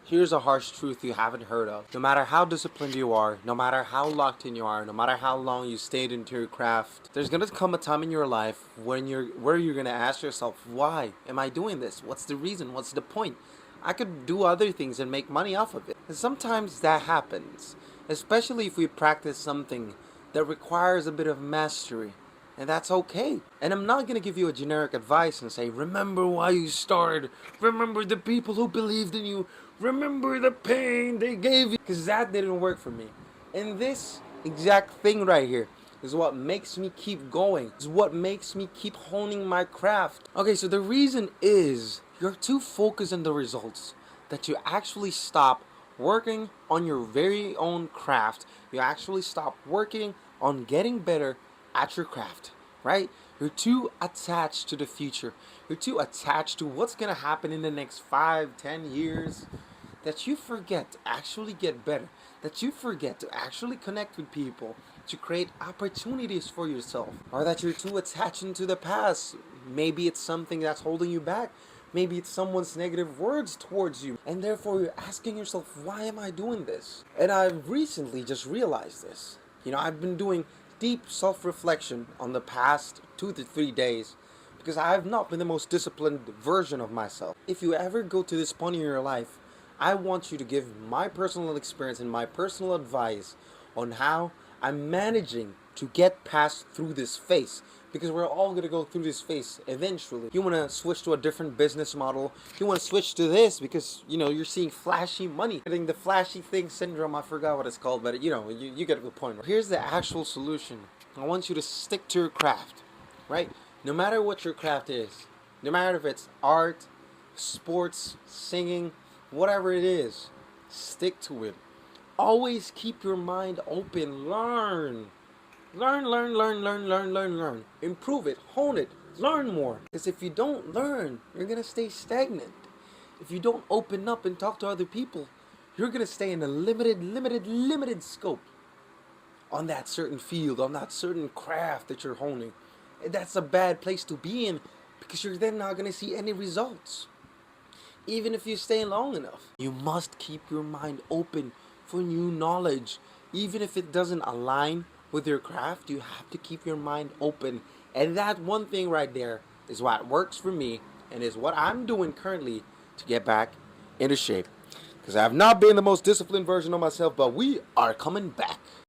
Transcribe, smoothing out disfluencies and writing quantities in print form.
Here's a harsh truth you haven't heard of. No matter how disciplined you are, no matter how locked in you are, no matter how long you stayed into your craft, there's gonna come a time in your life where you're gonna ask yourself, why am I doing this? What's the reason? What's the point? I could do other things and make money off of it. And sometimes that happens, especially if we practice something that requires a bit of mastery. And that's okay. And I'm not gonna give you a generic advice and say, remember why you started, remember the people who believed in you, remember the pain they gave you, because that didn't work for me. And this exact thing right here is what makes me keep going, is what makes me keep honing my craft. Okay, so the reason is you're too focused on the results that you actually stop working on your very own craft. You actually stop working on getting better at your craft, right? You're too attached to the future. You're too attached to what's gonna happen in the next 5, 10 years that you forget to actually get better, that you forget to actually connect with people, to create opportunities for yourself, or that you're too attached into the past. Maybe it's something that's holding you back. Maybe it's someone's negative words towards you, and therefore you're asking yourself, why am I doing this? And I've recently just realized this. I've been doing deep self-reflection on the past 2 to 3 days because I have not been the most disciplined version of myself. If you ever go to this point in your life, I want you to give my personal experience and my personal advice on how I'm managing to get past through this phase, because we're all going to go through this phase eventually. You want to switch to a different business model, you want to switch to this because you're seeing flashy money, getting the flashy thing syndrome. I forgot what it's called, but you get the point. Here's the actual solution. I want you to stick to your craft, right? No matter what your craft is, no matter if it's art, sports, singing, whatever it is, stick to it. Always keep your mind open. Learn. Learn. Improve it. Hone it. Learn more. Because if you don't learn, you're going to stay stagnant. If you don't open up and talk to other people, you're going to stay in a limited scope on that certain field, on that certain craft that you're honing. And that's a bad place to be in, because you're then not going to see any results. Even if you stay long enough, you must keep your mind open for new knowledge. Even if it doesn't align with your craft, you have to keep your mind open. And that one thing right there is what works for me and is what I'm doing currently to get back into shape. Because I have not been the most disciplined version of myself, but we are coming back.